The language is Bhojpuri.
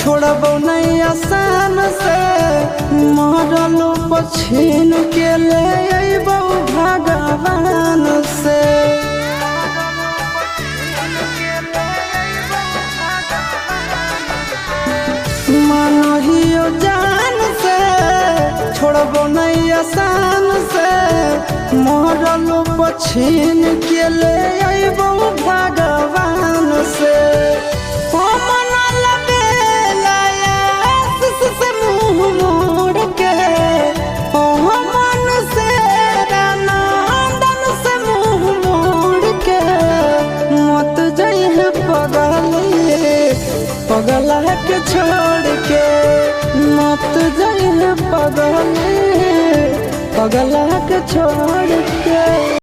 छोड़बो नहीं आसान से, मरलो पछीन के ले अइबो भगवान से। मानहियो जान से छोड़बो नहीं आसान से, मरलो पछीन के ले अइबो भगवान से। पगला के छोड़ के मत जाइए, पगला के छोड़ के।